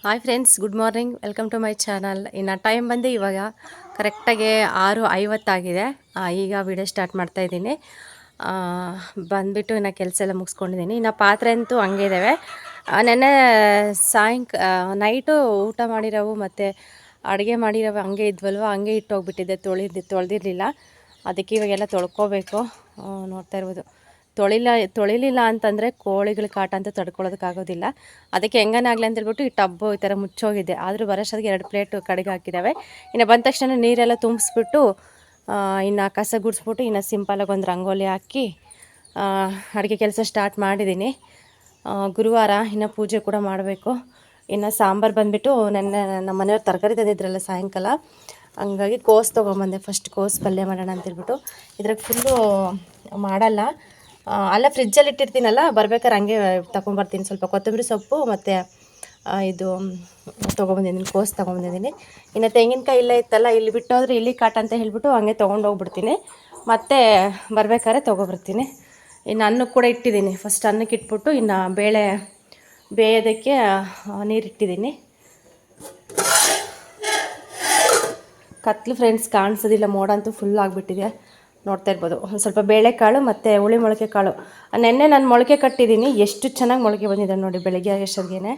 Hi friends, good morning. Welcome to my channel. ಇನ್ನು time ಬಂದು ಇವಾಗ ಕರೆಕ್ಟಾಗಿ 6:50 ಈಗ ವಿಡಿಯೋ ಸ್ಟಾರ್ಟ್ ಮಾಡ್ತಾಯಿದ್ದೀನಿ. ಬಂದುಬಿಟ್ಟು ಇನ್ನು ಕೆಲಸ ಎಲ್ಲ ಮುಗಿಸ್ಕೊಂಡಿದ್ದೀನಿ. ಇನ್ನು ಪಾತ್ರೆ ಅಂತೂ ಹಂಗೆ ಇದ್ದಾವೆ. ನೆನ್ನೆ ನೈಟು ಊಟ ಮಾಡಿರೋವು ಮತ್ತು ಅಡುಗೆ ಮಾಡಿರೋವು ಹಂಗೆ ಇದ್ವಲ್ವ, ಹಂಗೆ ಇಟ್ಟೋಗ್ಬಿಟ್ಟಿದ್ದೆ. ತೊಳೆದಿರಲಿಲ್ಲ. ಅದಕ್ಕೆ ಇವಾಗೆಲ್ಲ ತೊಳ್ಕೊಬೇಕು. ನೋಡ್ತಾ ಇರ್ಬೋದು. ತೊಳಿಲಿಲ್ಲ ಅಂತಂದರೆ ಕೋಳಿಗಳ ಕಾಟ ಅಂತ ತಡ್ಕೊಳ್ಳೋದಕ್ಕಾಗೋದಿಲ್ಲ. ಅದಕ್ಕೆ ಹೆಂಗನಾಗಲಿ ಅಂತೇಳ್ಬಿಟ್ಟು ಈ ಟಬ್ಬು ಈ ಥರ ಮುಚ್ಚೋಗಿದೆ. ಆದರೂ ಬರೋಷ್ಟೊತ್ತಿಗೆ 2 ಪ್ಲೇಟು ಕಡೆಗೆ ಹಾಕಿದ್ದಾವೆ. ಇನ್ನು ಬಂದ ತಕ್ಷಣ ನೀರೆಲ್ಲ ತುಂಬಿಸ್ಬಿಟ್ಟು ಇನ್ನು ಕಸ ಗುಡಿಸ್ಬಿಟ್ಟು ಇನ್ನು ಸಿಂಪಲಾಗಿ ಒಂದು ರಂಗೋಲಿ ಹಾಕಿ ಅಡುಗೆ ಕೆಲಸ ಸ್ಟಾರ್ಟ್ ಮಾಡಿದ್ದೀನಿ. ಗುರುವಾರ ಇನ್ನು ಪೂಜೆ ಕೂಡ ಮಾಡಬೇಕು. ಇನ್ನು ಸಾಂಬಾರು ಬಂದುಬಿಟ್ಟು ನೆನ್ನೆ ನಮ್ಮ ಮನೆಯವ್ರು ತರಕಾರಿ ತಂದಿದ್ರಲ್ಲ ಸಾಯಂಕಾಲ, ಹಂಗಾಗಿ ಕೋಸು ತೊಗೊಂಬಂದೆ. ಫಸ್ಟ್ ಕೋಸು ಪಲ್ಯ ಮಾಡೋಣ ಅಂತೇಳ್ಬಿಟ್ಟು. ಇದ್ರಾಗ ಫುಲ್ಲು ಮಾಡಲ್ಲ, ಅಲ್ಲ ಫ್ರಿಜ್ಜಲ್ಲಿ ಇಟ್ಟಿರ್ತೀನಲ್ಲ, ಬರ್ಬೇಕಾದ್ರೆ ಹಂಗೆ ತೊಗೊಂಬರ್ತೀನಿ. ಸ್ವಲ್ಪ ಕೊತ್ತಂಬರಿ ಸೊಪ್ಪು ಮತ್ತು ಇದು ತೊಗೊಬಂದಿದ್ದೀನಿ, ಕೋಸು ತೊಗೊಂಬಂದಿದ್ದೀನಿ. ಇನ್ನು ತೆಂಗಿನಕಾಯಿ ಇಲ್ಲೇ ಇತ್ತಲ್ಲ, ಇಲ್ಲಿ ಬಿಟ್ಟೋದ್ರೆ ಇಲ್ಲಿ ಕಾಟ ಅಂತ ಹೇಳಿಬಿಟ್ಟು ಹಂಗೆ ತೊಗೊಂಡೋಗ್ಬಿಡ್ತೀನಿ. ಮತ್ತು ಬರ್ಬೇಕಾದ್ರೆ ತೊಗೊಬರ್ತೀನಿ. ಇನ್ನು ಅನ್ನಕ್ಕೆ ಕೂಡ ಇಟ್ಟಿದ್ದೀನಿ. ಫಸ್ಟ್ ಅನ್ನಕ್ಕೆ ಇಟ್ಬಿಟ್ಟು ಇನ್ನು ಬೇಳೆ ಬೇಯೋದಕ್ಕೆ ನೀರಿಟ್ಟಿದ್ದೀನಿ. ಕತ್ಲು ಫ್ರೆಂಡ್ಸ್, ಕಾಣಿಸೋದಿಲ್ಲ. ಮೋಡ ಅಂತೂ ಫುಲ್ ಆಗಿಬಿಟ್ಟಿದೆ, ನೋಡ್ತಾ ಇರ್ಬೋದು. ಒಂದು ಸ್ವಲ್ಪ ಬೇಳೆಕಾಳು ಮತ್ತು ಹುಳಿ ಮೊಳಕೆ ಕಾಳು. ನೆನ್ನೆ ನಾನು ಮೊಳಕೆ ಕಟ್ಟಿದ್ದೀನಿ. ಎಷ್ಟು ಚೆನ್ನಾಗಿ ಮೊಳಕೆ ಬಂದಿದೆ ನೋಡಿ, ಬೆಳಗ್ಗೆ ಅಷ್ಟೊತ್ತಿಗೆ.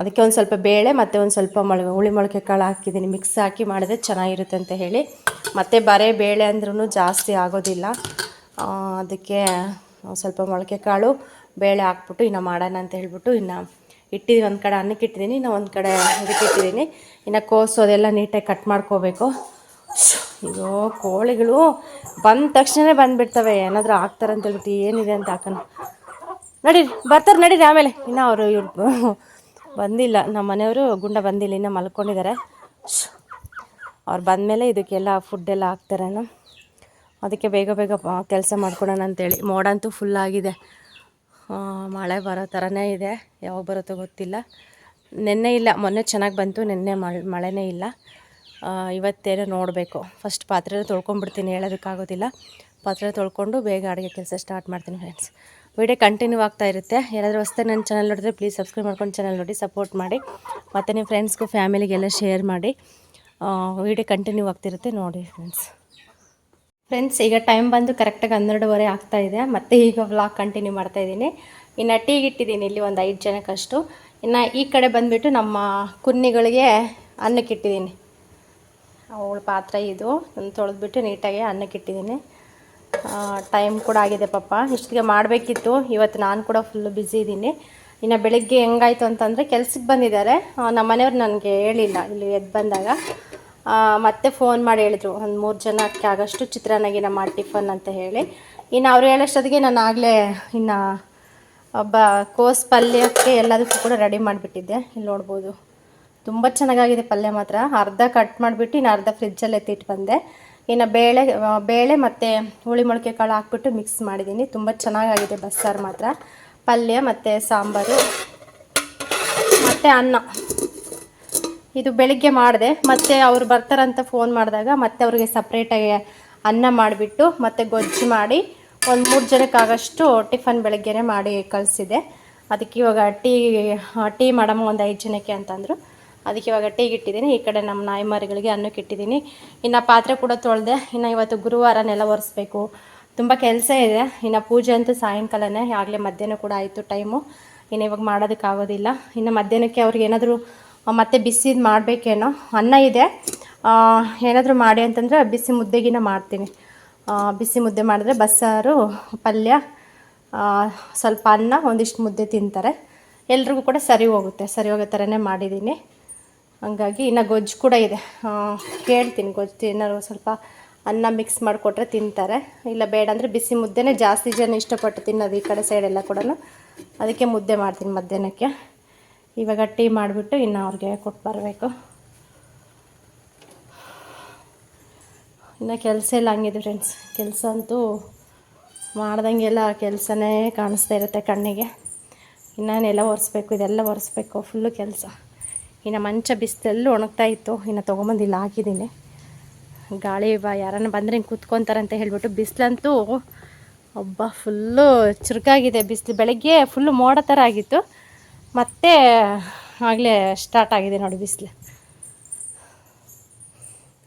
ಅದಕ್ಕೆ ಒಂದು ಸ್ವಲ್ಪ ಬೇಳೆ ಮತ್ತು ಒಂದು ಸ್ವಲ್ಪ ಹುಳಿ ಮೊಳಕೆ ಕಾಳು ಹಾಕಿದ್ದೀನಿ. ಮಿಕ್ಸ್ ಹಾಕಿ ಮಾಡಿದ್ರೆ ಚೆನ್ನಾಗಿರುತ್ತೆ ಅಂತ ಹೇಳಿ. ಮತ್ತು ಬರೇ ಬೇಳೆ ಅಂದ್ರೂ ಜಾಸ್ತಿ ಆಗೋದಿಲ್ಲ. ಅದಕ್ಕೆ ಸ್ವಲ್ಪ ಮೊಳಕೆ ಕಾಳು ಬೇಳೆ ಹಾಕ್ಬಿಟ್ಟು ಇನ್ನು ಮಾಡೋಣ ಅಂತ ಹೇಳ್ಬಿಟ್ಟು ಇನ್ನು ಇಟ್ಟಿದ್ದೀನಿ. ಒಂದು ಕಡೆ ಅನ್ನಕ್ಕೆ ಇಟ್ಟಿದ್ದೀನಿ, ಇನ್ನು ಒಂದು ಕಡೆ ಇದಕ್ಕೆ ಇಟ್ಟಿದ್ದೀನಿ. ಇನ್ನು ಕೋಸು ಅದೆಲ್ಲ ನೀಟಾಗಿ ಕಟ್ ಮಾಡ್ಕೋಬೇಕು. ಅಯ್ಯೋ, ಕೋಳಿಗಳು ಬಂದ ತಕ್ಷಣ ಬಂದುಬಿಡ್ತವೆ. ಏನಾದರೂ ಹಾಕ್ತಾರೆ ಅಂತೇಳ್ಬಿಟ್ಟು ಏನಿದೆ ಅಂತ ಹಾಕೋಣ. ನಡೀರಿ, ಬರ್ತಾರೆ ನಡೀರಿ. ಆಮೇಲೆ ಇನ್ನು ಇವ್ರು ಬಂದಿಲ್ಲ, ನಮ್ಮ ಮನೆಯವರು ಗುಂಡ ಬಂದಿಲ್ಲ, ಇನ್ನೂ ಮಲ್ಕೊಂಡಿದ್ದಾರೆ. ಅವ್ರು ಬಂದಮೇಲೆ ಇದಕ್ಕೆಲ್ಲ ಫುಡ್ಡೆಲ್ಲ ಹಾಕ್ತಾರೇನೋ. ಅದಕ್ಕೆ ಬೇಗ ಬೇಗ ಕೆಲಸ ಮಾಡ್ಕೊಳೋಣ ಅಂತೇಳಿ. ಮೋಡ ಅಂತೂ ಫುಲ್ಲಾಗಿದೆ, ಮಳೆ ಬರೋ ಥರನೇ ಇದೆ. ಯಾವಾಗ ಬರುತ್ತೋ ಗೊತ್ತಿಲ್ಲ. ನೆನ್ನೆ ಇಲ್ಲ, ಮೊನ್ನೆ ಚೆನ್ನಾಗಿ ಬಂತು. ನೆನ್ನೆ ಮಳೆನೇ ಇಲ್ಲ. ಇವತ್ತೇನೋ ನೋಡಬೇಕು. ಫಸ್ಟ್ ಪಾತ್ರೆ ತೊಳ್ಕೊಂಡ್ಬಿಡ್ತೀನಿ, ಹೇಳೋದಕ್ಕಾಗೋದಿಲ್ಲ. ಪಾತ್ರೆ ತೊಳ್ಕೊಂಡು ಬೇಗ ಅಡುಗೆ ಕೆಲಸ ಸ್ಟಾರ್ಟ್ ಮಾಡ್ತೀನಿ ಫ್ರೆಂಡ್ಸ್. ವಿಡಿಯೋ ಕಂಟಿನ್ಯೂ ಆಗ್ತಾ ಇರುತ್ತೆ. ಯಾರಾದರೂ ಹೊಸ್ದಾಗಿ ನನ್ನ ಚಾನಲ್ ನೋಡಿದ್ರೆ ಪ್ಲೀಸ್ ಸಬ್ಸ್ಕ್ರೈಬ್ ಮಾಡ್ಕೊಂಡು ಚಾನಲ್ ನೋಡಿ ಸಪೋರ್ಟ್ ಮಾಡಿ. ಮತ್ತು ನಿಮ್ಮ ಫ್ರೆಂಡ್ಸ್ಗೂ ಫ್ಯಾಮಿಲಿಗೆಲ್ಲ ಶೇರ್ ಮಾಡಿ. ವಿಡಿಯೋ ಕಂಟಿನ್ಯೂ ಆಗ್ತಿರುತ್ತೆ, ನೋಡಿ ಫ್ರೆಂಡ್ಸ್. ಈಗ ಟೈಮ್ ಬಂದು ಕರೆಕ್ಟಾಗಿ 12:30 ಆಗ್ತಾಯಿದೆ. ಮತ್ತು ಈಗ ವ್ಲಾಗ್ ಕಂಟಿನ್ಯೂ ಮಾಡ್ತಾಯಿದ್ದೀನಿ. ಇನ್ನು ಟೀಗೆ ಇಟ್ಟಿದ್ದೀನಿ ಇಲ್ಲಿ ಒಂದು 5 ಜನಕ್ಕಷ್ಟು. ಇನ್ನು ಈ ಕಡೆ ಬಂದುಬಿಟ್ಟು ನಮ್ಮ ಕುನ್ನಿಗಳಿಗೆ ಅನ್ನಕ್ಕೆ ಇಟ್ಟಿದ್ದೀನಿ. ಅವಳ ಪಾತ್ರೆ ಇದು, ತೊಳೆದ್ಬಿಟ್ಟು ನೀಟಾಗಿ ಅನ್ನಕ್ಕೆ ಇಟ್ಟಿದ್ದೀನಿ. ಟೈಮ್ ಕೂಡ ಆಗಿದೆ ಪಾಪ, ಇಷ್ಟಿಗೆ ಮಾಡಬೇಕಿತ್ತು. ಇವತ್ತು ನಾನು ಕೂಡ ಫುಲ್ಲು ಬ್ಯುಸಿ ಇದ್ದೀನಿ. ಇನ್ನು ಬೆಳಗ್ಗೆ ಹೆಂಗಾಯಿತು ಅಂತಂದರೆ, ಕೆಲ್ಸಕ್ಕೆ ಬಂದಿದ್ದಾರೆ. ನಮ್ಮ ಮನೆಯವ್ರು ನನಗೆ ಹೇಳಿಲ್ಲ ಇಲ್ಲಿ ಎದ್ದು ಬಂದಾಗ. ಮತ್ತೆ ಫೋನ್ ಮಾಡಿ ಹೇಳಿದ್ರು, ಒಂದು 3 ಜನಕ್ಕೆ ಆಗೋಷ್ಟು ಚಿತ್ರಾನ್ನಗಿನ ಮಾಡಿ ಟಿಫನ್ ಅಂತ ಹೇಳಿ. ಇನ್ನು ಅವ್ರು ಹೇಳೋಷ್ಟೊತ್ತಿಗೆ ನಾನು ಆಗಲೇ ಇನ್ನು ಕೋಸು ಪಲ್ಯಕ್ಕೆ ಎಲ್ಲದಕ್ಕೂ ಕೂಡ ರೆಡಿ ಮಾಡಿಬಿಟ್ಟಿದ್ದೆ. ಇಲ್ಲಿ ನೋಡ್ಬೋದು, ತುಂಬ ಚೆನ್ನಾಗಾಗಿದೆ ಪಲ್ಯ ಮಾತ್ರ. ಅರ್ಧ ಕಟ್ ಮಾಡಿಬಿಟ್ಟು ಇನ್ನು ಅರ್ಧ ಫ್ರಿಜ್ಜಲ್ಲಿ ಎತ್ತಿಟ್ಟು ಬಂದೆ. ಇನ್ನು ಬೇಳೆ ಮತ್ತು ಹುಳಿ ಮೊಳಕೆ ಕಾಳು ಹಾಕ್ಬಿಟ್ಟು ಮಿಕ್ಸ್ ಮಾಡಿದ್ದೀನಿ. ತುಂಬ ಚೆನ್ನಾಗಾಗಿದೆ ಬಸ್ಸಾರು ಮಾತ್ರ. ಪಲ್ಯ ಮತ್ತು ಸಾಂಬಾರು ಮತ್ತು ಅನ್ನ ಇದು ಬೆಳಿಗ್ಗೆ ಮಾಡಿದೆ. ಮತ್ತು ಅವ್ರು ಬರ್ತಾರಂತ ಫೋನ್ ಮಾಡಿದಾಗ ಮತ್ತೆ ಅವ್ರಿಗೆ ಸಪ್ರೇಟಾಗಿ ಅನ್ನ ಮಾಡಿಬಿಟ್ಟು ಮತ್ತು ಗೊಜ್ಜು ಮಾಡಿ ಒಂದು 3 ಜನಕ್ಕಾಗಷ್ಟು ಟಿಫನ್ ಬೆಳಗ್ಗೆನೇ ಮಾಡಿ ಕಳಿಸಿದೆ. ಅದಕ್ಕೆ ಇವಾಗ ಟೀ ಮಾಡಮ್ಮ ಒಂದು 5 ಜನಕ್ಕೆ ಅಂತಂದರು. ಅದಕ್ಕೆ ಇವಾಗ ಟೀಗೆ ಇಟ್ಟಿದ್ದೀನಿ. ಈ ಕಡೆ ನಮ್ಮ ನಾಯಿ ಮರಿಗಳಿಗೆ ಅನ್ನಕ್ಕೆ ಇಟ್ಟಿದ್ದೀನಿ. ಇನ್ನು ಪಾತ್ರೆ ಕೂಡ ತೊಳೆದೆ. ಇನ್ನು ಇವತ್ತು ಗುರುವಾರ ನೆಲ ಒರೆಸ್ಬೇಕು, ತುಂಬ ಕೆಲಸ ಇದೆ. ಇನ್ನು ಪೂಜೆ ಅಂತೂ ಸಾಯಂಕಾಲನೇ, ಆಗಲೇ ಮಧ್ಯಾಹ್ನ ಕೂಡ ಆಯಿತು ಟೈಮು. ಇನ್ನು ಇವಾಗ ಮಾಡೋದಕ್ಕಾಗೋದಿಲ್ಲ. ಇನ್ನು ಮಧ್ಯಾಹ್ನಕ್ಕೆ ಅವ್ರಿಗೆ ಏನಾದರೂ ಮತ್ತೆ ಬಿಸಿದು ಮಾಡಬೇಕೇನೋ. ಅನ್ನ ಇದೆ, ಏನಾದರೂ ಮಾಡಿ ಅಂತಂದರೆ ಬಿಸಿ ಮುದ್ದೆಗಿನ ಮಾಡ್ತೀನಿ. ಬಿಸಿ ಮುದ್ದೆ ಮಾಡಿದ್ರೆ ಬಸ್ಸಾರು ಪಲ್ಯ ಸ್ವಲ್ಪ ಅನ್ನ ಒಂದಿಷ್ಟು ಮುದ್ದೆ ತಿಂತಾರೆ. ಎಲ್ರಿಗೂ ಕೂಡ ಸರಿ ಹೋಗೋ ಥರನೇ ಮಾಡಿದ್ದೀನಿ. ಹಂಗಾಗಿ ಇನ್ನು ಗೊಜ್ಜು ಕೂಡ ಇದೆ. ಕೇಳ್ತೀನಿ, ಗೊಜ್ಜು ಏನಾದ್ರು ಸ್ವಲ್ಪ ಅನ್ನ ಮಿಕ್ಸ್ ಮಾಡಿಕೊಟ್ರೆ ತಿಂತಾರೆ. ಇಲ್ಲ ಬೇಡ ಅಂದರೆ ಬಿಸಿ ಮುದ್ದೆನೇ ಜಾಸ್ತಿ ಜನ ಇಷ್ಟಪಟ್ಟು ತಿನ್ನೋದು ಈ ಕಡೆ ಸೈಡೆಲ್ಲ ಕೂಡ. ಅದಕ್ಕೆ ಮುದ್ದೆ ಮಾಡ್ತೀನಿ ಮಧ್ಯಾಹ್ನಕ್ಕೆ. ಇವಾಗ ಟೀ ಮಾಡಿಬಿಟ್ಟು ಇನ್ನು ಅವ್ರಿಗೆ ಕೊಟ್ಟು ಬರಬೇಕು. ಇನ್ನು ಕೆಲಸ ಎಲ್ಲ ಹಂಗಿದೆ ಫ್ರೆಂಡ್ಸ್. ಕೆಲಸ ಅಂತೂ ಮಾಡ್ದಂಗೆಲ್ಲ ಕೆಲಸನೇ ಕಾಣಿಸ್ತಾ ಇರುತ್ತೆ ಕಣ್ಣಿಗೆ. ಇನ್ನು ನೆಲ ಒರೆಸ್ಬೇಕು, ಇದೆಲ್ಲ ಒರೆಸ್ಬೇಕು, ಫುಲ್ಲು ಕೆಲಸ. ಇನ್ನು ಮಂಚ ಬಿಸಿಲೆಲ್ಲೂ ಒಣಗ್ತಾ ಇತ್ತು, ಇನ್ನು ತೊಗೊಂಬಂದಿಲ್ಲ ಹಾಕಿದ್ದೀನಿ. ಗಾಳಿ ಯಾರನ್ನ ಬಂದರೆ ಹಿಂಗೆ ಕೂತ್ಕೊತಾರೆ ಅಂತ ಹೇಳಿಬಿಟ್ಟು. ಬಿಸಿಲಂತೂ ಒಬ್ಬ ಫುಲ್ಲು ಚುರುಕಾಗಿದೆ ಬಿಸಿಲು. ಬೆಳಗ್ಗೆ ಫುಲ್ಲು ಮೋಡ ಥರ ಆಗಿತ್ತು, ಮತ್ತೆ ಆಗಲೇ ಸ್ಟಾರ್ಟ್ ಆಗಿದೆ ನೋಡಿ ಬಿಸಿಲು.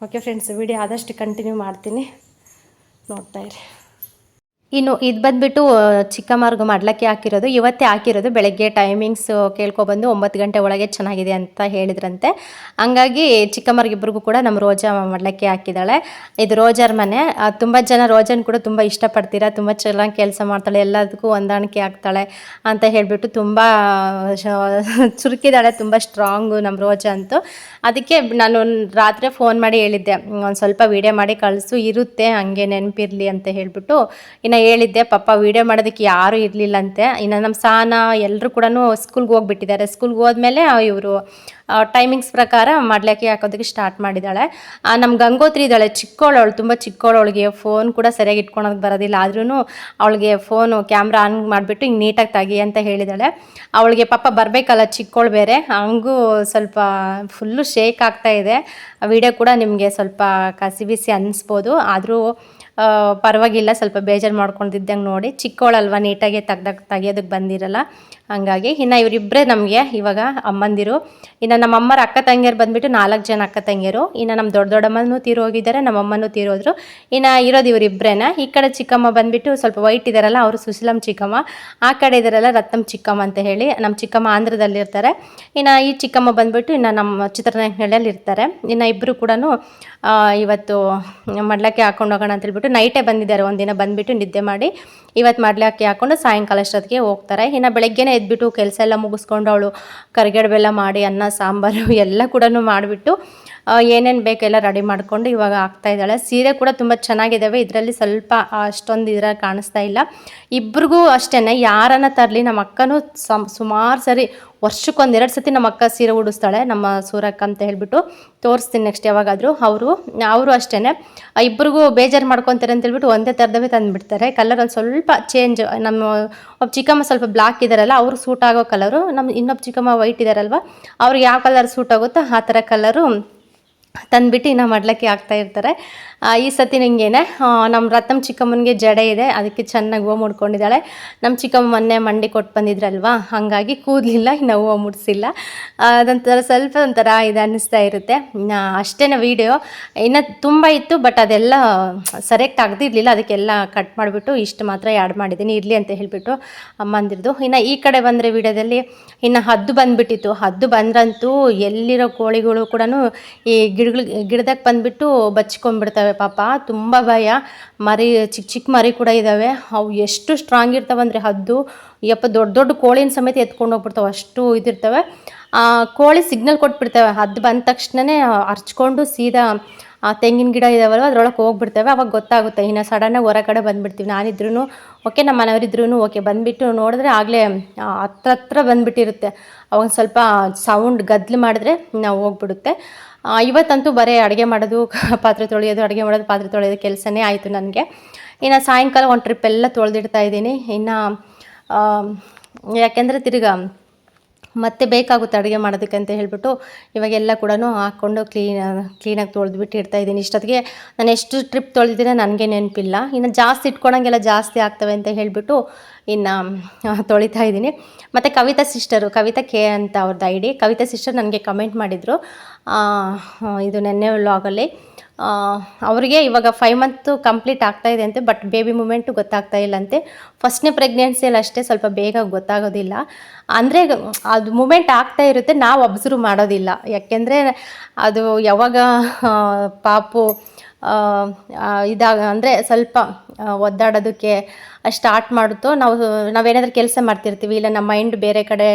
ಓಕೆ ಫ್ರೆಂಡ್ಸ್, ವಿಡಿಯೋ ಆದಷ್ಟು ಕಂಟಿನ್ಯೂ ಮಾಡ್ತೀನಿ, ನೋಡ್ತಾ ಇರಿ. ಇನ್ನು ಇದು ಬಂದುಬಿಟ್ಟು ಚಿಕ್ಕಮ್ಮರ್ಗು ಮಾಡ್ಲಕ್ಕೆ ಹಾಕಿರೋದು, ಇವತ್ತೇ ಹಾಕಿರೋದು. ಬೆಳಗ್ಗೆ ಟೈಮಿಂಗ್ಸ್ ಕೇಳ್ಕೊಬಂದು 9 ಗಂಟೆ ಒಳಗೆ ಚೆನ್ನಾಗಿದೆ ಅಂತ ಹೇಳಿದ್ರಂತೆ. ಹಂಗಾಗಿ ಚಿಕ್ಕಮ್ಮರಿಗಿಬ್ರಿಗೂ ಕೂಡ ನಮ್ಮ ರೋಜಾ ಮಾಡ್ಲಕ್ಕೆ ಹಾಕಿದ್ದಾಳೆ. ಇದು ರೋಜಾರ ಮನೆ. ತುಂಬ ಜನ ರೋಜಾನ ಕೂಡ ತುಂಬ ಇಷ್ಟಪಡ್ತೀರಾ, ತುಂಬ ಚೆನ್ನಾಗಿ ಕೆಲಸ ಮಾಡ್ತಾಳೆ, ಎಲ್ಲದಕ್ಕೂ ಹೊಂದಾಣಿಕೆ ಆಗ್ತಾಳೆ ಅಂತ ಹೇಳಿಬಿಟ್ಟು ತುಂಬ ಚುರುಕಿದ್ದಾಳೆ, ತುಂಬ ಸ್ಟ್ರಾಂಗು ನಮ್ಮ ರೋಜಾ ಅಂತೂ. ಅದಕ್ಕೆ ನಾನು ರಾತ್ರಿ ಫೋನ್ ಮಾಡಿ ಹೇಳಿದ್ದೆ, ಒಂದು ಸ್ವಲ್ಪ ವೀಡಿಯೋ ಮಾಡಿ ಕಳಿಸು, ಇರುತ್ತೆ ಹಂಗೆ ನೆನಪಿರಲಿ ಅಂತ ಹೇಳಿಬಿಟ್ಟು ಇನ್ನು ಹೇಳಿದ್ದೆ. ಪಾಪ ವೀಡಿಯೋ ಮಾಡೋದಕ್ಕೆ ಯಾರೂ ಇರಲಿಲ್ಲಂತೆ. ಇನ್ನು ನಮ್ಮ ಸಾನ ಎಲ್ಲರೂ ಕೂಡ ಸ್ಕೂಲ್ಗೆ ಹೋಗ್ಬಿಟ್ಟಿದ್ದಾರೆ. ಸ್ಕೂಲ್ಗೆ ಹೋದ್ಮೇಲೆ ಇವರು ಟೈಮಿಂಗ್ಸ್ ಪ್ರಕಾರ ಮಾಡ್ಲಿಕ್ಕೆ ಹಾಕೋದಕ್ಕೆ ಸ್ಟಾರ್ಟ್ ಮಾಡಿದ್ದಾಳೆ. ನಮ್ಮ ಗಂಗೋತ್ರಿ ಇದ್ದಾಳೆ, ಚಿಕ್ಕವಳು, ತುಂಬ ಚಿಕ್ಕವಳು. ಅವಳಿಗೆ ಫೋನ್ ಕೂಡ ಸರಿಯಾಗಿ ಇಟ್ಕೊಳೋಕೆ ಬರೋದಿಲ್ಲ. ಆದ್ರೂ ಅವಳಿಗೆ ಫೋನು ಕ್ಯಾಮ್ರಾ ಆನ್ ಮಾಡಿಬಿಟ್ಟು ಹಿಂಗೆ ನೀಟಾಗಿ ತೆಗಿ ಅಂತ ಹೇಳಿದ್ದಾಳೆ. ಅವಳಿಗೆ ಪಾಪ ಬರಬೇಕಲ್ಲ, ಚಿಕ್ಕವಳು ಬೇರೆ, ಹಂಗೂ ಸ್ವಲ್ಪ ಫುಲ್ಲು ಶೇಕ್ ಆಗ್ತಾ ಇದೆ. ವಿಡಿಯೋ ಕೂಡ ನಿಮಗೆ ಸ್ವಲ್ಪ ಕಸಿ ಬಿಸಿ ಅನ್ನಿಸ್ಬೋದು, ಆದರೂ ಪರವಾಗಿಲ್ಲ, ಸ್ವಲ್ಪ ಬೇಜಾರು ಮಾಡ್ಕೊಂಡಿದ್ದಂಗೆ ನೋಡಿ. ಚಿಕ್ಕವಳಲ್ವ, ನೀಟಾಗಿ ತೆಗಿಯೋದಕ್ಕೆ ಬಂದಿರಲ್ಲ. ಹಾಗಾಗಿ ಇನ್ನು ಇವರಿಬ್ಬರೇ ನಮಗೆ ಇವಾಗ ಅಮ್ಮಂದಿರು. ಇನ್ನು ನಮ್ಮ ಅಮ್ಮರ ಅಕ್ಕ ತಂಗಿಯರು ಬಂದುಬಿಟ್ಟು 4 ಜನ ಅಕ್ಕ ತಂಗಿಯರು. ಇನ್ನು ನಮ್ಮ ದೊಡ್ಡಮ್ಮನೂ ತೀರೋಗಿದ್ದಾರೆ, ನಮ್ಮ ಅಮ್ಮನೂ ತೀರೋದ್ರು. ಇನ್ನು ಇರೋದು ಇವರಿಬ್ಬರೇನ. ಈ ಕಡೆ ಚಿಕ್ಕಮ್ಮ ಬಂದುಬಿಟ್ಟು ಸ್ವಲ್ಪ ವೈಟ್ ಇದ್ದಾರಲ್ಲ, ಅವರು ಸುಶೀಲಮ್ಮ ಚಿಕ್ಕಮ್ಮ. ಆ ಕಡೆ ಇದ್ದಾರಲ್ಲ ರತ್ನಮ್ಮ ಚಿಕ್ಕಮ್ಮ ಅಂತ ಹೇಳಿ, ನಮ್ಮ ಚಿಕ್ಕಮ್ಮ ಆಂಧ್ರದಲ್ಲಿರ್ತಾರೆ. ಇನ್ನು ಈ ಚಿಕ್ಕಮ್ಮ ಬಂದುಬಿಟ್ಟು ಇನ್ನು ನಮ್ಮ ಚಿತ್ರರಂಗನಲ್ಲಿ ಇರ್ತಾರೆ. ಇನ್ನು ಇಬ್ಬರು ಕೂಡ ಇವತ್ತು ಮಡ್ಲಕ್ಕೆ ಹಾಕೊಂಡು ಹೋಗೋಣ ಅಂತ ಹೇಳ್ಬಿಟ್ಟು ನೈಟೇ ಬಂದಿದ್ದಾರೆ. ಒಂದಿನ ಬಂದುಬಿಟ್ಟು ನಿದ್ದೆ ಮಾಡಿ ಇವತ್ತು ಮಡ್ಲಕ್ಕೆ ಹಾಕ್ಕೊಂಡು ಸಾಯಂಕಾಲ ಅಷ್ಟೊತ್ತಿಗೆ ಹೋಗ್ತಾರೆ. ಇನ್ನು ಬೆಳಗ್ಗೆನೇ ಎದ್ಬಿಟ್ಟು ಕೆಲಸ ಎಲ್ಲ ಮುಗಿಸ್ಕೊಂಡು ಅವಳು ಕರಿಗಡುಬು ಬೆಲ್ಲ ಮಾಡಿ ಅನ್ನ ಸಾಂಬಾರು ಎಲ್ಲ ಕೂಡ ಮಾಡಿಬಿಟ್ಟು ಏನೇನು ಬೇಕೆಲ್ಲ ರೆಡಿ ಮಾಡಿಕೊಂಡು ಇವಾಗ ಆಗ್ತಾಯಿದ್ದಾಳೆ. ಸೀರೆ ಕೂಡ ತುಂಬ ಚೆನ್ನಾಗಿದ್ದಾವೆ, ಇದರಲ್ಲಿ ಸ್ವಲ್ಪ ಅಷ್ಟೊಂದು ಇದ್ರಾಗ ಕಾಣಿಸ್ತಾ ಇಲ್ಲ. ಇಬ್ರಿಗೂ ಅಷ್ಟೇ, ಯಾರನ್ನ ತರಲಿ ನಮ್ಮ ಅಕ್ಕನೂ ಸುಮಾರು ಸರಿ ವರ್ಷಕ್ಕೊಂದೆರಡು ಸತಿ ನಮ್ಮ ಅಕ್ಕ ಸೀರೆ ಉಡಿಸ್ತಾಳೆ, ನಮ್ಮ ಸೂರಕ್ಕ ಅಂತ ಹೇಳ್ಬಿಟ್ಟು. ತೋರಿಸ್ತೀನಿ ನೆಕ್ಸ್ಟ್ ಯಾವಾಗಾದರೂ. ಅವರು ಅಷ್ಟೇ ಇಬ್ರಿಗೂ ಬೇಜಾರು ಮಾಡ್ಕೊತಾರೆ ಅಂತ ಹೇಳ್ಬಿಟ್ಟು ಒಂದೇ ಥರದವೇ ತಂದುಬಿಡ್ತಾರೆ. ಕಲರ್ ಒಂದು ಸ್ವಲ್ಪ ಚೇಂಜ್. ನಮ್ಮ ಒಬ್ಬ ಚಿಕ್ಕಮ್ಮ ಸ್ವಲ್ಪ ಬ್ಲ್ಯಾಕ್ ಇದ್ದಾರಲ್ಲ, ಅವ್ರು ಸೂಟ್ ಆಗೋ ಕಲರು. ನಮ್ಮ ಇನ್ನೊಬ್ಬ ಚಿಕ್ಕಮ್ಮ ವೈಟ್ ಇದ್ದಾರಲ್ವ, ಅವ್ರಿಗೆ ಯಾವ ಕಲರ್ ಸೂಟ್ ಆಗುತ್ತೋ ಆ ಥರ ಕಲರು ತಂದುಬಿಟ್ಟು ಇನ್ನು ಮಾಡ್ಲಿಕ್ಕೆ ಆಗ್ತಾ ಇರ್ತಾರೆ. ಈ ಸತಿ ನಿಂಗೇನೆ ನಮ್ಮ ರತ್ನಮ್ಮ ಚಿಕ್ಕಮ್ಮನಿಗೆ ಜಡೆ ಇದೆ, ಅದಕ್ಕೆ ಚೆನ್ನಾಗಿ ಹೂವು ಮುಡ್ಕೊಂಡಿದ್ದಾಳೆ. ನಮ್ಮ ಚಿಕ್ಕಮ್ಮ ಮೊನ್ನೆ ಮಂಡಿ ಕೊಟ್ಟು ಬಂದಿದ್ರಲ್ವ, ಹಾಗಾಗಿ ಕೂದಲಿಲ್ಲ, ಇನ್ನು ಹೂವು ಮುಡಿಸಿಲ್ಲ. ಅದೊಂಥರ ಸ್ವಲ್ಪ ಒಂಥರ ಇದು ಅನ್ನಿಸ್ತಾ ಇರುತ್ತೆ. ಅಷ್ಟೇ ವೀಡಿಯೋ ಇನ್ನು ತುಂಬ ಇತ್ತು, ಬಟ್ ಅದೆಲ್ಲ ಸರಿಯಾಗಿ ತೆಗ್ದಿರಲಿಲ್ಲ, ಅದಕ್ಕೆಲ್ಲ ಕಟ್ ಮಾಡಿಬಿಟ್ಟು ಇಷ್ಟು ಮಾತ್ರ ಆ್ಯಡ್ ಮಾಡಿದ್ದೀನಿ, ಇರಲಿ ಅಂತ ಹೇಳಿಬಿಟ್ಟು ಅಮ್ಮಂದಿರ್ದು. ಇನ್ನು ಈ ಕಡೆ ಬಂದರೆ ವೀಡಿಯೋದಲ್ಲಿ ಇನ್ನು ಹದ್ದು ಬಂದುಬಿಟ್ಟಿತ್ತು. ಹದ್ದು ಬಂದ್ರಂತೂ ಎಲ್ಲಿರೋ ಕೋಳಿಗಳು ಕೂಡ ಈ ಗಿಡದಾಗ ಬಂದುಬಿಟ್ಟು ಬಚ್ಕೊಂಡ್ಬಿಡ್ತವೆ ಪಾಪ, ತುಂಬ ಭಯ. ಮರಿ ಚಿಕ್ಕ ಮರಿ ಕೂಡ ಇದ್ದಾವೆ. ಅವು ಎಷ್ಟು ಸ್ಟ್ರಾಂಗ್ ಇರ್ತಾವೆ ಅಂದರೆ ಹದ್ದು, ಯಪ್ಪ ದೊಡ್ಡ ಕೋಳಿನ ಸಮೇತ ಎತ್ಕೊಂಡು ಹೋಗ್ಬಿಡ್ತಾವೆ, ಅಷ್ಟು ಇದಿರ್ತವೆ. ಕೋಳಿ ಸಿಗ್ನಲ್ ಕೊಟ್ಬಿಡ್ತವೆ, ಹದ್ದು ಬಂದ ತಕ್ಷಣವೇ ಹರ್ಚ್ಕೊಂಡು ಸೀದಾ ತೆಂಗಿನ ಗಿಡ ಇದಾವಲ್ವ ಅದ್ರೊಳಗೆ ಹೋಗ್ಬಿಡ್ತವೆ. ಅವಾಗ ಗೊತ್ತಾಗುತ್ತೆ. ಇನ್ನು ಸಡನ್ನಾಗಿ ಹೊರಗಡೆ ಬಂದುಬಿಡ್ತೀವಿ. ನಾನಿದ್ರೂ ಓಕೆ, ನಮ್ಮ ಮನೆಯವರಿದ್ರೂ ಓಕೆ, ಬಂದುಬಿಟ್ಟು ನೋಡಿದ್ರೆ ಆಗಲೇ ಹತ್ರ ಬಂದುಬಿಟ್ಟಿರುತ್ತೆ. ಅವಾಗ ಸ್ವಲ್ಪ ಸೌಂಡ್ ಗದ್ಲು ಮಾಡಿದ್ರೆ ನಾವು ಹೋಗ್ಬಿಡುತ್ತೆ. ಇವತ್ತಂತೂ ಬರೀ ಅಡುಗೆ ಮಾಡೋದು, ಪಾತ್ರೆ ತೊಳೆಯೋದು ಕೆಲಸನೇ ಆಯಿತು ನನಗೆ. ಇನ್ನು ಸಾಯಂಕಾಲ ಒಂದು ಟ್ರಿಪ್ ಎಲ್ಲ ತೊಳೆದಿಡ್ತಾ ಇದ್ದೀನಿ. ಇನ್ನು ಯಾಕೆಂದರೆ ತಿರ್ಗಾ ಮತ್ತೆ ಬೇಕಾಗುತ್ತೆ ಅಡುಗೆ ಮಾಡೋದಕ್ಕೆ ಅಂತ ಹೇಳ್ಬಿಟ್ಟು ಇವಾಗೆಲ್ಲ ಕೂಡ ಹಾಕ್ಕೊಂಡು ಕ್ಲೀನಾಗಿ ತೊಳೆದ್ಬಿಟ್ಟು ಇಡ್ತಾಯಿದ್ದೀನಿ. ಇಷ್ಟೊತ್ತಿಗೆ ನಾನು ಎಷ್ಟು ಟ್ರಿಪ್ ತೊಳೆದಿದ್ದೀನ ನನಗೆ ನೆನಪಿಲ್ಲ. ಇನ್ನು ಜಾಸ್ತಿ ಇಟ್ಕೊಳಂಗೆಲ್ಲ ಜಾಸ್ತಿ ಆಗ್ತವೆ ಅಂತ ಹೇಳಿಬಿಟ್ಟು ಇನ್ನು ತೊಳಿತಾ ಇದ್ದೀನಿ. ಮತ್ತು ಕವಿತಾ ಕೆ ಅಂತ ಅವ್ರದ್ದು ID. ಕವಿತಾ ಸಿಸ್ಟರ್ ನನಗೆ ಕಮೆಂಟ್ ಮಾಡಿದರು ಇದು ನೆನ್ನೆ ವ್ಲಾಗಲ್ಲಿ. ಅವರಿಗೆ ಇವಾಗ 5 ಮಂತ್ ಕಂಪ್ಲೀಟ್ ಆಗ್ತಾಯಿದೆ ಅಂತೆ, ಬಟ್ ಬೇಬಿ ಮೂಮೆಂಟು ಗೊತ್ತಾಗ್ತಾ ಇಲ್ಲಂತೆ. ಫಸ್ಟ್ನೇ ಪ್ರೆಗ್ನೆನ್ಸಿಯಲ್ಲಿ ಅಷ್ಟೇ ಸ್ವಲ್ಪ ಬೇಗ ಗೊತ್ತಾಗೋದಿಲ್ಲ, ಅಂದರೆ ಅದು ಮೂಮೆಂಟ್ ಆಗ್ತಾ ಇರುತ್ತೆ, ನಾವು ಅಬ್ಸರ್ವ್ ಮಾಡೋದಿಲ್ಲ. ಯಾಕೆಂದರೆ ಅದು ಯಾವಾಗ ಪಾಪು ಅಂದರೆ ಸ್ವಲ್ಪ ಒದ್ದಾಡೋದಕ್ಕೆ ಸ್ಟಾರ್ಟ್ ಮಾಡುತ್ತೋ, ನಾವೇನಾದರೂ ಕೆಲಸ ಮಾಡ್ತಿರ್ತೀವಿ, ಇಲ್ಲ ನಮ್ಮ ಮೈಂಡ್ ಬೇರೆ ಕಡೆ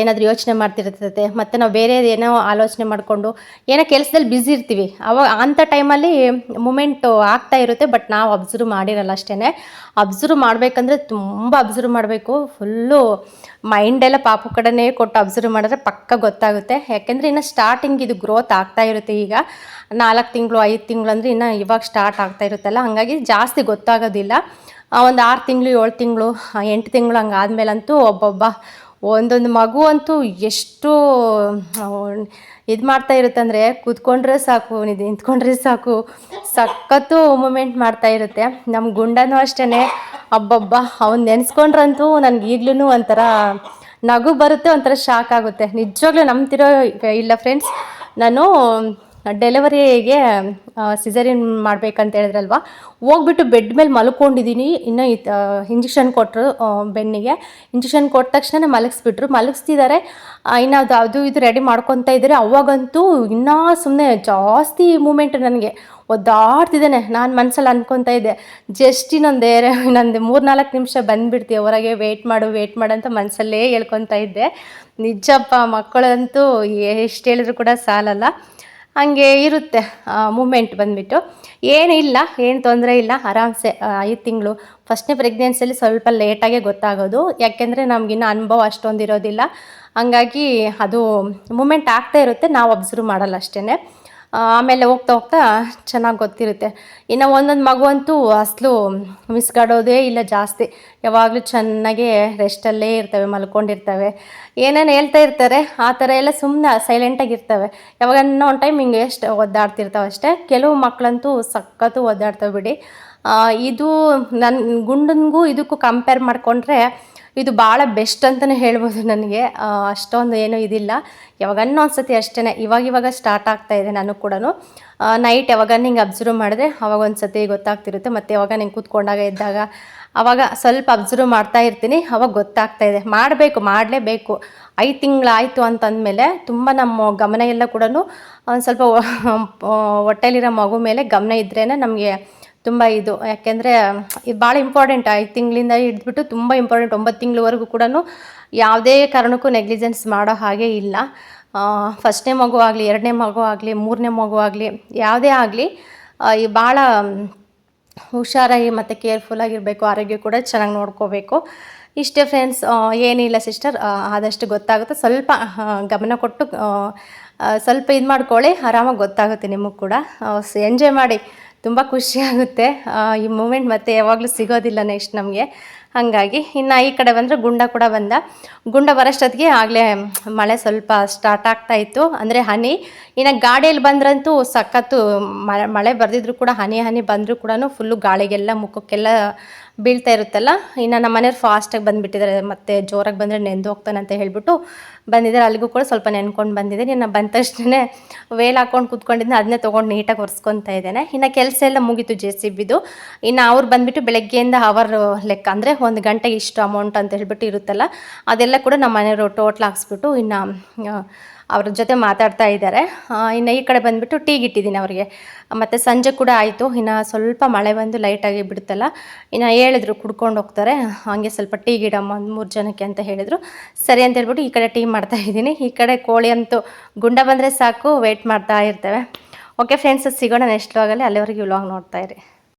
ಏನಾದರೂ ಯೋಚನೆ ಮಾಡ್ತಿರ್ತೈತೆ, ಮತ್ತು ನಾವು ಬೇರೆ ಏನೋ ಆಲೋಚನೆ ಮಾಡಿಕೊಂಡು ಏನೋ ಕೆಲಸದಲ್ಲಿ ಬ್ಯುಸಿ ಇರ್ತೀವಿ. ಅವಾಗ ಅಂಥ ಟೈಮಲ್ಲಿ ಮೂಮೆಂಟು ಆಗ್ತಾ ಇರುತ್ತೆ, ಬಟ್ ನಾವು ಅಬ್ಸರ್ವ್ ಮಾಡಿರಲ್ಲ ಅಷ್ಟೇ. ಅಬ್ಸರ್ವ್ ಮಾಡಬೇಕಂದ್ರೆ ತುಂಬ ಅಬ್ಸರ್ವ್ ಮಾಡಬೇಕು. ಫುಲ್ಲು ಮೈಂಡೆಲ್ಲ ಪಾಪು ಕಡೆನೇ ಕೊಟ್ಟು ಅಬ್ಸರ್ವ್ ಮಾಡಿದ್ರೆ ಪಕ್ಕ ಗೊತ್ತಾಗುತ್ತೆ. ಯಾಕೆಂದರೆ ಇನ್ನು ಸ್ಟಾರ್ಟಿಂಗ್ ಇದು ಗ್ರೋತ್ ಆಗ್ತಾ ಇರುತ್ತೆ. ಈಗ 4 ತಿಂಗಳು 5 ತಿಂಗಳು ಅಂದರೆ ಇನ್ನು ಇವಾಗ ಸ್ಟಾರ್ಟ್ ಆಗ್ತಾ ಇರುತ್ತಲ್ಲ, ಹಾಗಾಗಿ ಜಾಸ್ತಿ ಗೊತ್ತಾಗೋದಿಲ್ಲ. ಒಂದು 6 ತಿಂಗಳು 7 ತಿಂಗಳು 8 ತಿಂಗಳು ಹಂಗಾದ್ಮೇಲಂತೂ ಒಂದೊಂದು ಮಗು ಅಂತೂ ಎಷ್ಟು ಇದು ಮಾಡ್ತಾ ಇರುತ್ತೆ ಅಂದರೆ, ಕೂತ್ಕೊಂಡ್ರೆ ಸಾಕು, ನಿಂತ್ಕೊಂಡ್ರೆ ಸಾಕು, ಸಖತ್ತು ಮೂಮೆಂಟ್ ಮಾಡ್ತಾ ಇರುತ್ತೆ. ನಮ್ಮ ಗುಂಡನೂ ಅಷ್ಟೇ, ಅವ್ನು ನೆನೆಸ್ಕೊಂಡ್ರಂತೂ ನನಗೆ ಈಗಲೂ ಒಂಥರ ನಗು ಬರುತ್ತೆ, ಒಂಥರ ಶಾಕ್ ಆಗುತ್ತೆ. ನಿಜವಾಗ್ಲೂ ನಂಬ್ತಿರೋ ಇಲ್ಲ ಫ್ರೆಂಡ್ಸ್, ನಾನು ಡೆಲಿವರಿಗೆ ಸಿಸರಿನ್ ಮಾಡ್ಬೇಕಂತ ಹೇಳಿದ್ರಲ್ವ, ಹೋಗ್ಬಿಟ್ಟು ಬೆಡ್ ಮೇಲೆ ಮಲ್ಕೊಂಡಿದ್ದೀನಿ. ಇನ್ನು ಇಂಜೆಕ್ಷನ್ ಕೊಟ್ಟರು ಬೆನ್ನಿಗೆ. ಇಂಜೆಕ್ಷನ್ ಕೊಟ್ಟ ತಕ್ಷಣ ಮಲಗಿಸ್ಬಿಟ್ರು. ಮಲಗಿಸ್ತಿದ್ದಾರೆ, ಇನ್ನು ಅದು ಇದು ರೆಡಿ ಮಾಡ್ಕೊತಾ ಇದ್ದಾರೆ. ಅವಾಗಂತೂ ಇನ್ನೂ ಸುಮ್ಮನೆ ಜಾಸ್ತಿ ಮೂಮೆಂಟ್ ನನಗೆ ಒದ್ದಾಡ್ತಿದ್ದಾನೆ. ನಾನು ಮನಸ್ಸಲ್ಲಿ ಅನ್ಕೊತಾ ಇದ್ದೆ, ಜಸ್ಟ್ ಇನ್ನೊಂದು 3-4 ನಿಮಿಷ ಬಂದುಬಿಡ್ತೀವಿ ಹೊರಗೆ, ವೆಯ್ಟ್ ಮಾಡು ಅಂತ ಮನಸ್ಸಲ್ಲೇ ಹೇಳ್ಕೊತಾ ಇದ್ದೆ. ನಿಜಪ್ಪ, ಮಕ್ಕಳಂತೂ ಎಷ್ಟು ಹೇಳಿದ್ರು ಕೂಡ ಸಾಲಲ್ಲ. ಹಾಗೆ ಇರುತ್ತೆ ಮೂಮೆಂಟ್ ಬಂದುಬಿಟ್ಟು. ಏನು ತೊಂದರೆ ಇಲ್ಲ, ಆರಾಮ್ಸೆ 5 ತಿಂಗಳು. ಫಸ್ಟ್ನೇ ಪ್ರೆಗ್ನೆನ್ಸಿಯಲ್ಲಿ ಸ್ವಲ್ಪ ಲೇಟಾಗೆ ಗೊತ್ತಾಗೋದು, ಯಾಕೆಂದರೆ ನಮಗಿನ್ನೂ ಅನುಭವ ಅಷ್ಟೊಂದು ಇರೋದಿಲ್ಲ. ಹಂಗಾಗಿ ಅದು ಮೂಮೆಂಟ್ ಆಗ್ತಾ ಇರುತ್ತೆ, ನಾವು ಅಬ್ಸರ್ವ್ ಮಾಡಲ್ಲ ಅಷ್ಟೇ. ಆಮೇಲೆ ಹೋಗ್ತಾ ಚೆನ್ನಾಗಿ ಗೊತ್ತಿರುತ್ತೆ. ಇನ್ನು ಒಂದೊಂದು ಮಗು ಅಂತೂ ಅಸಲು ಮಿಸ್ಗಾಡೋದೇ ಇಲ್ಲ ಜಾಸ್ತಿ. ಯಾವಾಗಲೂ ಚೆನ್ನಾಗೇ ರೆಸ್ಟಲ್ಲೇ ಇರ್ತವೆ, ಮಲ್ಕೊಂಡಿರ್ತವೆ, ಏನೇನು ಹೇಳ್ತಾ ಇರ್ತಾರೆ ಆ ಥರ ಎಲ್ಲ ಸುಮ್ಮನೆ ಸೈಲೆಂಟಾಗಿರ್ತವೆ. ಯಾವಾಗನ್ನ ಒಂದು ಟೈಮ್ ಹಿಂಗೆ ಎಷ್ಟು ಒದ್ದಾಡ್ತಿರ್ತಾವೆ ಅಷ್ಟೇ. ಕೆಲವು ಮಕ್ಕಳಂತೂ ಸಖತ್ತು ಒದ್ದಾಡ್ತವೆ ಬಿಡಿ. ಇದು ನನ್ನ ಗುಂಡನಿಗೂ ಇದಕ್ಕೂ ಕಂಪೇರ್ ಮಾಡಿಕೊಂಡ್ರೆ ಇದು ಭಾಳ ಬೆಸ್ಟ್ ಅಂತಲೇ ಹೇಳ್ಬೋದು ನನಗೆ. ಅಷ್ಟೊಂದು ಏನೂ ಇದಿಲ್ಲ, ಯಾವಾಗನ್ನೂ ಒಂದ್ಸತಿ ಅಷ್ಟೇ. ಇವಾಗ ಸ್ಟಾರ್ಟ್ ಆಗ್ತಾಯಿದೆ ನನಗೆ ಕೂಡ. ನೈಟ್ ಯಾವಾಗನ್ನ ಹಿಂಗೆ ಅಬ್ಸರ್ವ್ ಮಾಡಿದ್ರೆ ಅವಾಗ ಒಂದು ಸತಿ ಗೊತ್ತಾಗ್ತಿರುತ್ತೆ. ಮತ್ತು ಯಾವಾಗ ನಂಗೆ ಕೂತ್ಕೊಂಡಾಗ ಇದ್ದಾಗ ಆವಾಗ ಸ್ವಲ್ಪ ಅಬ್ಸರ್ವ್ ಮಾಡ್ತಾ ಇರ್ತೀನಿ, ಅವಾಗ ಗೊತ್ತಾಗ್ತಾಯಿದೆ. ಮಾಡಲೇಬೇಕು. 5 ತಿಂಗಳಾಯಿತು ಅಂತಂದಮೇಲೆ ತುಂಬ ನಮ್ಮ ಗಮನ ಎಲ್ಲ ಕೂಡ ಒಂದು ಸ್ವಲ್ಪ ಹೊಟ್ಟೆಲಿರೋ ಮಗು ಮೇಲೆ ಗಮನ ಇದ್ರೇ ನಮಗೆ ತುಂಬ ಇದು. ಯಾಕೆಂದರೆ ಇದು ಭಾಳ ಇಂಪಾರ್ಟೆಂಟ್. 5 ತಿಂಗಳಿಂದ ಹಿಡಿದ್ಬಿಟ್ಟು ತುಂಬ ಇಂಪಾರ್ಟೆಂಟ್. 9 ತಿಂಗಳವರೆಗೂ ಕೂಡ ಯಾವುದೇ ಕಾರಣಕ್ಕೂ ನೆಗ್ಲಿಜೆನ್ಸ್ ಮಾಡೋ ಹಾಗೆ ಇಲ್ಲ. ಫಸ್ಟ್ನೇ ಮಗು ಆಗಲಿ, 2ನೇ ಮಗು ಆಗಲಿ, 3ನೇ ಮಗು ಆಗಲಿ, ಯಾವುದೇ ಆಗಲಿ ಈ ಭಾಳ ಹುಷಾರಾಗಿ ಮತ್ತು ಕೇರ್ಫುಲ್ಲಾಗಿರಬೇಕು. ಆರೋಗ್ಯ ಕೂಡ ಚೆನ್ನಾಗಿ ನೋಡ್ಕೋಬೇಕು. ಇಷ್ಟೇ ಫ್ರೆಂಡ್ಸ್, ಏನಿಲ್ಲ ಸಿಸ್ಟರ್, ಆದಷ್ಟು ಗೊತ್ತಾಗುತ್ತೆ. ಸ್ವಲ್ಪ ಗಮನ ಕೊಟ್ಟು ಸ್ವಲ್ಪ ಇದು ಮಾಡ್ಕೊಳ್ಳಿ, ಆರಾಮಾಗಿ ಗೊತ್ತಾಗುತ್ತೆ ನಿಮಗೆ ಕೂಡ. ಎಂಜಾಯ್ ಮಾಡಿ, ತುಂಬ ಖುಷಿಯಾಗುತ್ತೆ. ಈ ಮೂಮೆಂಟ್ ಮತ್ತೆ ಯಾವಾಗಲೂ ಸಿಗೋದಿಲ್ಲ ನೆಕ್ಸ್ಟ್ ನಮಗೆ. ಹಾಗಾಗಿ ಇನ್ನು ಈ ಕಡೆ ಬಂದರೆ ಗುಂಡ ಬರೋಷ್ಟೊತ್ತಿಗೆ ಆಗಲೇ ಮಳೆ ಸ್ವಲ್ಪ ಸ್ಟಾರ್ಟ್ ಆಗ್ತಾಯಿತ್ತು, ಅಂದರೆ ಹನಿ. ಇನ್ನು ಗಾಡಿಯಲ್ಲಿ ಬಂದ್ರಂತೂ ಸಖತ್ತು ಮಳೆ ಬರ್ದಿದ್ರು ಕೂಡ, ಹನಿ ಬಂದರೂ ಕೂಡ ಫುಲ್ಲು ಗಾಳಿಗೆಲ್ಲ ಮುಖಕ್ಕೆಲ್ಲ ಬೀಳ್ತಾ ಇರುತ್ತಲ್ಲ. ಇನ್ನು ನಮ್ಮ ಮನೆಯವ್ರು ಫಾಸ್ಟಾಗಿ ಬಂದುಬಿಟ್ಟಿದ್ದಾರೆ, ಮತ್ತು ಜೋರಾಗಿ ಬಂದರೆ ನೆಂದು ಹೋಗ್ತಾನೆ ಅಂತ ಹೇಳ್ಬಿಟ್ಟು ಬಂದಿದ್ದಾರೆ. ಅಲ್ಲಿಗೂ ಕೂಡ ಸ್ವಲ್ಪ ನೆನ್ಕೊಂಡು ಬಂದಿದ್ದೀನಿ. ಇನ್ನು ಬಂದ ತಕ್ಷಣ ವೇಲ್ ಹಾಕ್ಕೊಂಡು ಕೂತ್ಕೊಂಡಿದ್ದೀನಿ, ಅದನ್ನೇ ತೊಗೊಂಡು ನೀಟಾಗಿ ಒರೆಸ್ಕೊತಾ ಇದ್ದೇನೆ. ಇನ್ನು ಕೆಲಸ ಎಲ್ಲ ಮುಗೀತು JCBದು. ಇನ್ನು ಅವ್ರು ಬಂದುಬಿಟ್ಟು ಬೆಳಗ್ಗೆಯಿಂದ ಅವರ್ ಲೆಕ್ಕ, ಅಂದರೆ 1 ಗಂಟೆಗೆ ಇಷ್ಟು ಅಮೌಂಟ್ ಅಂತ ಹೇಳ್ಬಿಟ್ಟು ಇರುತ್ತಲ್ಲ, ಅದೆಲ್ಲ ಕೂಡ ನಮ್ಮ ಮನೆಯವರು ಟೋಟ್ಲ್ ಹಾಕ್ಸ್ಬಿಟ್ಟು ಇನ್ನು ಅವ್ರ ಜೊತೆ ಮಾತಾಡ್ತಾ ಇದ್ದಾರೆ. ಇನ್ನು ಈ ಕಡೆ ಬಂದುಬಿಟ್ಟು ಟೀಗೆ ಇಟ್ಟಿದ್ದೀನಿ ಅವರಿಗೆ. ಮತ್ತು ಸಂಜೆ ಕೂಡ ಆಯಿತು. ಇನ್ನು ಸ್ವಲ್ಪ ಮಳೆ ಬಂದು ಲೈಟಾಗಿ ಬಿಡುತ್ತಲ್ಲ, ಇನ್ನು ಹೇಳಿದ್ರು ಕುಡ್ಕೊಂಡು ಹೋಗ್ತಾರೆ, ಹಾಗೆ ಸ್ವಲ್ಪ ಟೀ ಗಿಡಮ್ಮ 3 ಜನಕ್ಕೆ ಅಂತ ಹೇಳಿದರು. ಸರಿ ಅಂತ ಹೇಳ್ಬಿಟ್ಟು ಈ ಕಡೆ ಟೀ ಮಾಡ್ತಾಯಿದ್ದೀನಿ. ಈ ಕಡೆ ಕೋಳಿ ಅಂತೂ ಗುಂಡ ಬಂದರೆ ಸಾಕು ವೆಯ್ಟ್ ಮಾಡ್ತಾ ಇರ್ತೇವೆ. ಓಕೆ ಫ್ರೆಂಡ್ಸ್, ಸಿಗೋಣ ನೆಕ್ಸ್ಟ್ ವ್ಲಾಗಲ್ಲಿ. ಅಲ್ಲಿವರೆಗೆ ವ್ಲಾಗ್ ನೋಡ್ತಾಯಿರಿ.